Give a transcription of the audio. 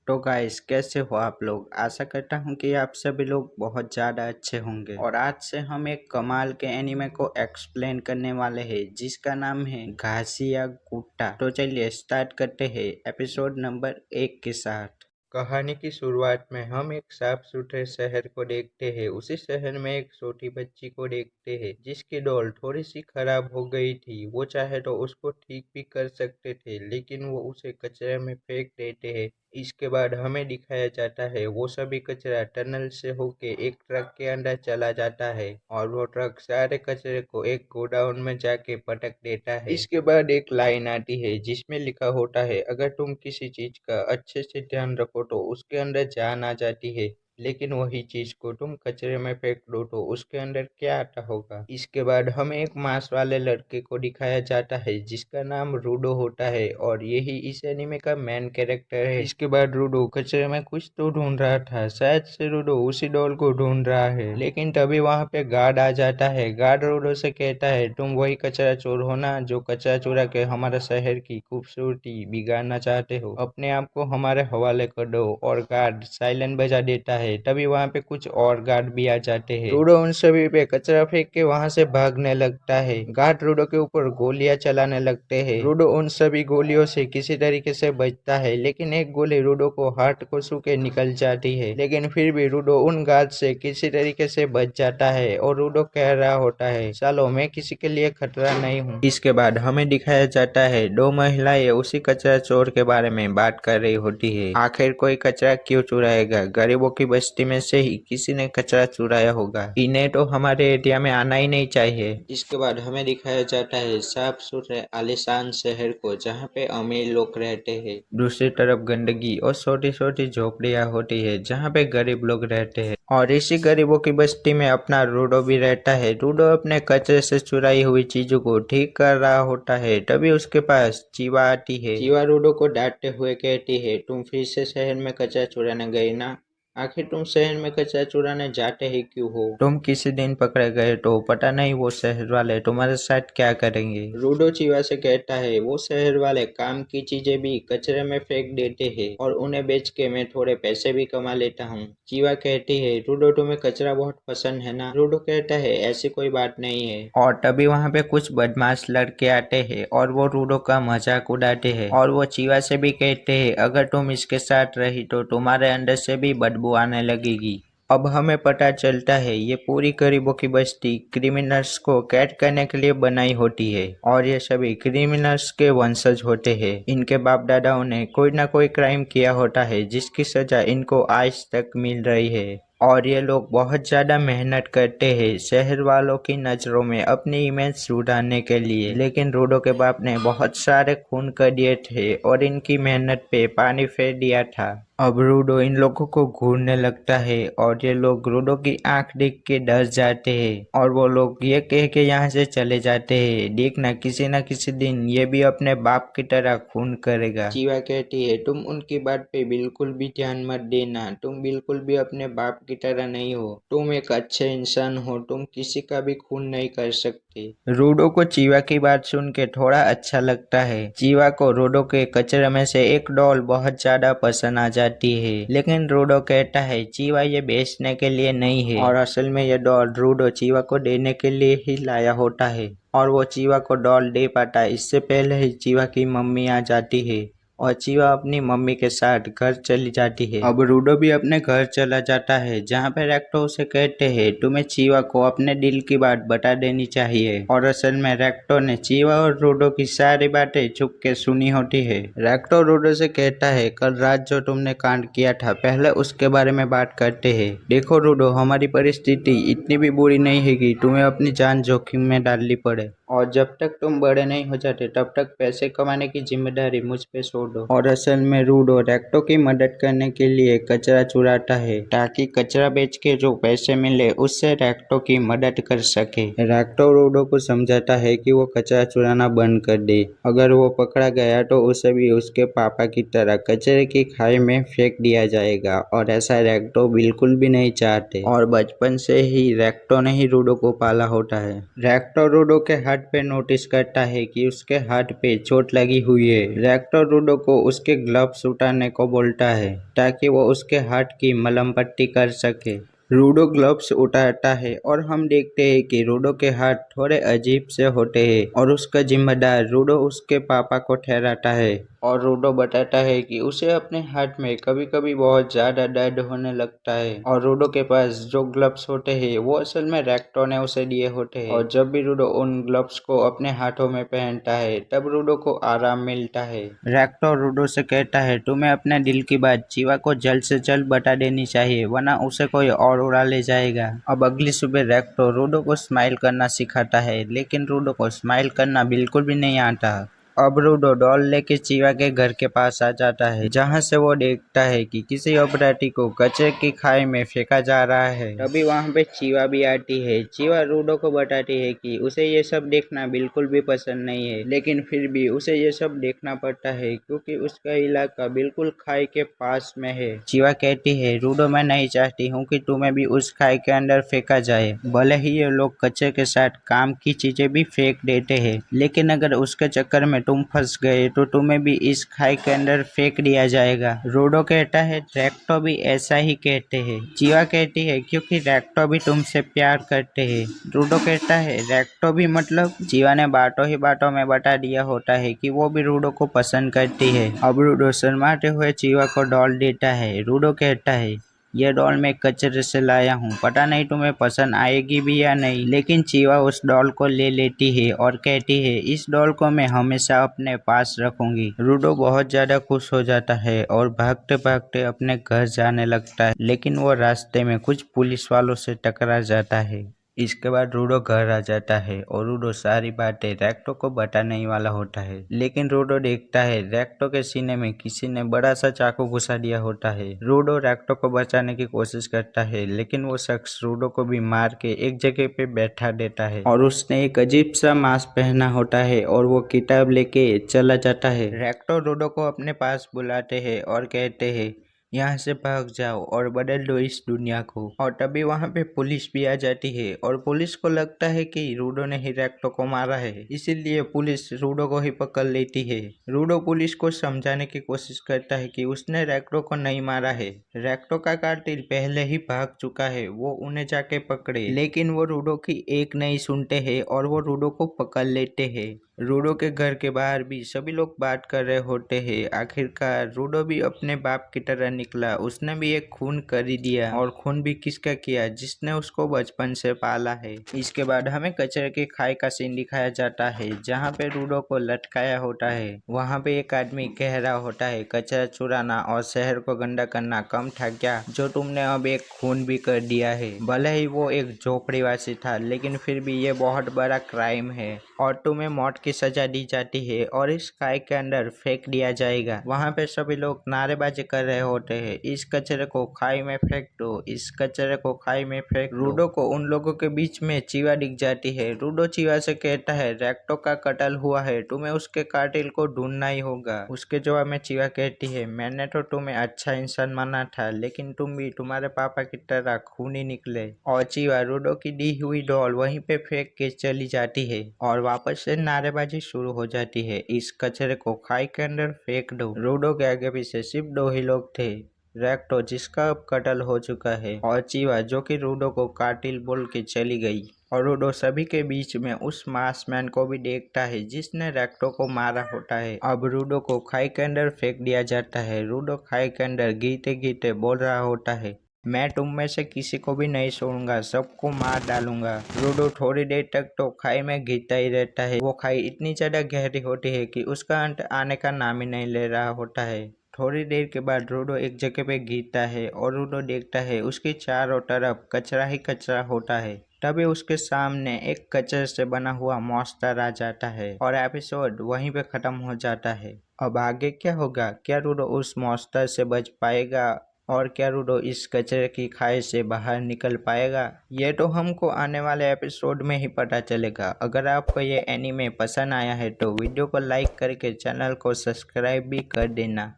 तो गाइस कैसे हो आप लोग। आशा करता हूँ कि आप सभी लोग बहुत ज़्यादा अच्छे होंगे। और आज से हम एक कमाल के एनीमे को एक्सप्लेन करने वाले हैं जिसका नाम है घासिया गुट्टा। तो चलिए स्टार्ट करते हैं एपिसोड नंबर 1 के साथ। कहानी की शुरुआत में हम एक साफ सुथरे शहर को देखते हैं। उसी शहर में एक छोटी बच्ची को देखते हैं जिसकी डॉल थोड़ी सी खराब हो गई थी। वो चाहे तो उसको ठीक भी कर सकते थे लेकिन वो उसे कचरे में फेंक देते हैं। इसके बाद हमें दिखाया जाता है वो सभी कचरा टनल से होके एक ट्रक के अंदर चला जाता है और वो ट्रक सारे कचरे को एक गोडाउन में जाके पटक देता है। इसके बाद एक लाइन आती है जिसमें लिखा होता है, अगर तुम किसी चीज का अच्छे से ध्यान रखो तो उसके अंदर जान आ जाती है, लेकिन वही चीज को तुम कचरे में फेंक दो तो उसके अंदर क्या आता होगा। इसके बाद हमें एक मांस वाले लड़के को दिखाया जाता है जिसका नाम रूडो होता है और यही इस एनीमे का मेन कैरेक्टर है। इसके बाद रूडो कचरे में कुछ तो ढूंढ रहा था, शायद से रूडो उसी डॉल को ढूंढ रहा है। लेकिन तभी वहां पे गार्ड आ जाता है। गार्ड रूडो से कहता है, तुम वही कचरा चोर हो ना जो कचरा चुरा के हमारे शहर की खूबसूरती बिगाड़ना चाहते हो, अपने आप को हमारे हवाले कर दो। और गार्ड साइलेंट बजा देता है। तभी वहां पे कुछ और गार्ड भी आ जाते हैं। रूडो उन सभी पे कचरा फेंक के वहां से भागने लगता है। गार्ड रूडो के ऊपर गोलियां चलाने लगते हैं। रूडो उन सभी गोलियों से किसी तरीके से बचता है लेकिन एक गोली रूडो को हार्ट को छू के निकल जाती है। लेकिन फिर भी रूडो उन गार्ड से किसी तरीके से बच जाता है और रूडो कह रहा होता है, चलो मैं किसी के लिए खतरा नहीं हूँ। इसके बाद हमें दिखाया जाता है दो महिलाएं उसी कचरा चोर के बारे में बात कर रही होती है। आखिर कोई कचरा क्यों चुराएगा, गरीबों की बस्ती में से ही किसी ने कचरा चुराया होगा, इन्हें तो हमारे एरिया में आना ही नहीं चाहिए। इसके बाद हमें दिखाया जाता है साफ सुथरे आलीशान शहर को जहाँ पे अमीर लोग रहते हैं। दूसरी तरफ गंदगी और छोटी छोटी झोपड़ियाँ होती है जहाँ पे गरीब लोग रहते हैं। और इसी गरीबों की बस्ती में अपना रूडो भी रहता है। रूडो अपने कचरे से चुराई हुई चीजों को ठीक कर रहा होता है। तभी उसके पास चीवा आती है। चीवा रूडो को डांटते हुए कहती है, तुम फिर से शहर में कचरा चुराने गई ना, आखिर तुम शहर में कचरा चुराने जाते ही क्यों हो। तुम किसी दिन पकड़े गए तो पता नहीं वो शहर वाले तुम्हारे साथ क्या करेंगे। रूडो चीवा से कहता है, वो शहर वाले काम की चीजें भी कचरे में फेंक देते हैं और उन्हें बेच के मैं थोड़े पैसे भी कमा लेता हूँ। चीवा कहती है, रूडो तुम्हें कचरा बहुत पसंद है ना। रूडो कहता है, ऐसी कोई बात नहीं है। और तभी वहाँ पे कुछ बदमाश लड़के आते हैं और वो रूडो का मजाक उड़ाते हैं और वो चीवा से भी कहते हैं, अगर तुम इसके साथ रही तो तुम्हारे अंदर से भी बदबू आने लगेगी। अब हमें पता चलता है ये पूरी गरीबों की बस्ती क्रिमिनल्स को कैद करने के लिए बनाई होती है और ये सभी क्रिमिनल्स के वंशज होते हैं। इनके बाप दादाओं ने कोई ना कोई क्राइम किया होता है जिसकी सजा इनको आज तक मिल रही है। और ये लोग बहुत ज्यादा मेहनत करते हैं शहर वालों की नजरों में अपनी इमेज सुधारने के लिए। लेकिन रूडो के बाप ने बहुत सारे खून कर दिए थे और इनकी मेहनत पे पानी फेर दिया था। अब रूडो इन लोगों को घूरने लगता है और ये लोग रूडो की आंख देख के डर जाते हैं और वो लोग ये कह के यहाँ से चले जाते हैं, देखना किसी न किसी दिन ये भी अपने बाप की तरह खून करेगा। चीवा कहती है, तुम उनकी बात पे बिल्कुल भी ध्यान मत देना, तुम बिल्कुल भी अपने बाप की तरह नहीं हो, तुम एक अच्छे इंसान हो, तुम किसी का भी खून नहीं कर सकते। रूडो को चीवा की बात सुन के थोड़ा अच्छा लगता है। चीवा को रूडो के कचरे में से एक डॉल बहुत ज्यादा पसंद आ जाती है। लेकिन रूडो कहता है चीवा ये बेचने के लिए नहीं है और असल में ये डॉल रूडो चीवा को देने के लिए ही लाया होता है। और वो चीवा को डॉल दे पाता है इससे पहले ही चीवा की मम्मी आ जाती है और चीवा अपनी मम्मी के साथ घर चली जाती है। अब रूडो भी अपने घर चला जाता है जहाँ पे रेक्टो उसे कहते हैं, तुम्हें चीवा को अपने दिल की बात बता देनी चाहिए। और असल में रेक्टो ने चीवा और रूडो की सारी बातें छुप के सुनी होती है। रेक्टो रूडो से कहता है, कल रात जो तुमने कांड किया था पहले उसके बारे में बात करते हैं। देखो रूडो, हमारी परिस्थिति इतनी भी बुरी नहीं है कि तुम्हें अपनी जान जोखिम में डालनी पड़े और जब तक तुम बड़े नहीं हो जाते तब तक पैसे कमाने की जिम्मेदारी मुझ पे छोड़ दो। और असल में रूडो रेक्टो की मदद करने के लिए कचरा चुराता है ताकि कचरा बेच के जो पैसे मिले उससे रेक्टो की मदद कर सके। रेक्टो रूडो को समझाता है कि वो कचरा चुराना बंद कर दे, अगर वो पकड़ा गया तो उसे भी उसके पापा की तरह कचरे की खाई में फेंक दिया जाएगा और ऐसा रेक्टो बिल्कुल भी नहीं चाहते। और बचपन से ही रेक्टो ने ही रूडो को पाला होता है। रेक्टो रूडो के हाथ हाथ पे नोटिस करता है कि उसके हाथ पे चोट लगी हुई है। रेक्टर रूडो को उसके ग्लव्स उतारने को बोलता है ताकि वो उसके हाथ की मलहम पट्टी कर सके। रूडो ग्लव्स उतारता है और हम देखते हैं कि रूडो के हाथ थोड़े अजीब से होते हैं और उसका जिम्मेदार रूडो उसके पापा को ठहराता है। और रूडो बताता है कि उसे अपने हाथ में कभी कभी बहुत ज्यादा दर्द होने लगता है और रूडो के पास जो ग्लव्स होते हैं वो असल में रेक्टर ने उसे दिए होते हैं और जब भी रूडो उन ग्लव्स को अपने हाथों में पहनता है तब रूडो को आराम मिलता है। रेक्टर रूडो से कहता है तुम्हें अपने दिल की बात चीवा को जल्द से जल्द बता देनी चाहिए वरना उसे कोई और उड़ा ले जाएगा। अब अगली सुबह रेक्टर रूडो को स्माइल करना सिखाता है लेकिन रूडो को स्माइल करना बिल्कुल भी नहीं आता। अब रूडो डॉल लेके चीवा के घर के पास आ जाता है जहाँ से वो देखता है कि किसी अपराधी को कचरे की खाई में फेंका जा रहा है। तभी वहाँ पे चीवा भी आती है। चीवा रूडो को बताती है कि उसे ये सब देखना बिल्कुल भी पसंद नहीं है लेकिन फिर भी उसे ये सब देखना पड़ता है क्योंकि उसका इलाका बिल्कुल खाई के पास में है। चीवा कहती है रूडो मैं नहीं चाहती हूँ कि तुम्हें भी उस खाई के अंदर फेंका जाए। भले ही ये लोग कचरे के साथ काम की चीजें भी फेंक देते हैं लेकिन अगर उसके चक्कर में तुम फंस गए तो तुम्हें भी इस खाई के अंदर फेंक दिया जाएगा। रूडो कहता है रेक्टो भी ऐसा ही कहते हैं। चीवा कहती है क्योंकि रेक्टो भी तुमसे प्यार करते हैं। रूडो कहता है रेक्टो भी मतलब? चीवा ने बातों ही बातों में बता दिया होता है कि वो भी रूडो को पसंद करती है। अब रूडो शर्माते हुए चीवा को डॉल देता है। रूडो कहता है ये डॉल मैं कचरे से लाया हूँ पता नहीं तुम्हें पसंद आएगी भी या नहीं। लेकिन चीवा उस डॉल को ले लेती है और कहती है इस डॉल को मैं हमेशा अपने पास रखूंगी। रूडो बहुत ज्यादा खुश हो जाता है और भागते भागते अपने घर जाने लगता है लेकिन वो रास्ते में कुछ पुलिस वालों से टकरा जाता है। इसके बाद रूडो घर आ जाता है और रूडो सारी बातें रेक्टो को बताने ही वाला होता है लेकिन रूडो देखता है रेक्टो के सीने में किसी ने बड़ा सा चाकू घुसा दिया होता है। रूडो रेक्टो को बचाने की कोशिश करता है लेकिन वो शख्स रूडो को भी मार के एक जगह पे बैठा देता है और उसने एक अजीब सा मास्क पहना होता है और वो किताब लेके चला जाता है। रेक्टो रूडो को अपने पास बुलाते हैं और कहते हैं यहाँ से भाग जाओ और बदल दो इस दुनिया को। और तभी वहाँ पे पुलिस भी आ जाती है और पुलिस को लगता है कि रूडो ने ही रेक्टो को मारा है इसीलिए पुलिस रूडो को ही पकड़ लेती है। रूडो पुलिस को समझाने की कोशिश करता है कि उसने रेक्टो को नहीं मारा है। रेक्टो का कातिल पहले ही भाग चुका है वो उन्हें जाके पकड़े लेकिन वो रूडो की एक नहीं सुनते हैं और वो रूडो को पकड़ लेते हैं। रूडो के घर के बाहर भी सभी लोग बात कर रहे होते हैं। आखिरकार रूडो भी अपने बाप की तरह निकला। उसने भी एक खून कर ही दिया और खून भी किसका किया जिसने उसको बचपन से पाला है। इसके बाद हमें कचरे की खाई का सीन दिखाया जाता है जहाँ पे रूडो को लटकाया होता है। वहाँ पे एक आदमी कह रहा होता है कचरा चुराना और शहर को गंदा करना कम था क्या जो तुमने अब एक खून भी कर दिया है। भले ही वो एक झोपड़ीवासी था लेकिन फिर भी ये बहुत बड़ा क्राइम है और तुम्हें मौत की सजा दी जाती है और इस खाई के अंदर फेंक दिया जाएगा। वहाँ पे सभी लोग नारेबाजी कर रहे होते हैं इस कचरे को खाई में फेंक दो इस कचरे को खाई में फेंक दो। रूडो को उन लोगों के बीच में चीवा दिख जाती है। रूडो चीवा से कहता है रेक्टो का कत्ल हुआ है तुम्हें उसके कातिल को ढूंढना ही होगा। उसके जवाब में चीवा कहती है मैंने तो तुम्हें अच्छा इंसान माना था लेकिन तुम भी तुम्हारे पापा की तरह खूनी निकले। और चीवा रूडो की दी हुई डॉल वहीं पे फेंक के चली जाती है और वापस से नारेबाजी शुरू हो जाती है इस कचरे को खाई के अंदर फेंक दो। रूडो के आगे पीछे सिर्फ दो ही लोग थे रेक्टो जिसका अब कत्ल हो चुका है और चीवा जो कि रूडो को कातिल बोल के चली गई। और रूडो सभी के बीच में उस मास्कमैन को भी देखता है जिसने रेक्टो को मारा होता है। अब रूडो को खाई के अंदर फेंक दिया जाता है। रूडो खाई के अंदर गिरते गिरते बोल रहा होता है मैं तुम में से किसी को भी नहीं छोड़ूंगा सबको मार डालूंगा। रूडो थोड़ी देर तक तो खाई में गिरता ही रहता है। वो खाई इतनी ज्यादा गहरी होती है कि उसका अंत आने का नाम ही नहीं ले रहा होता है। थोड़ी देर के बाद रूडो एक जगह पे गिरता है और रूडो देखता है उसके चारों तरफ कचरा ही कचरा होता है। तभी उसके सामने एक कचरे से बना हुआ मॉन्स्टर आ जाता है और एपिसोड वहीं पे खत्म हो जाता है। अब आगे क्या होगा? क्या रूडो उस मॉन्स्टर से बच पाएगा और क्या रूडो इस कचरे की खाई से बाहर निकल पाएगा? ये तो हमको आने वाले एपिसोड में ही पता चलेगा। अगर आपको ये एनीमे पसंद आया है तो वीडियो को लाइक करके चैनल को सब्सक्राइब भी कर देना।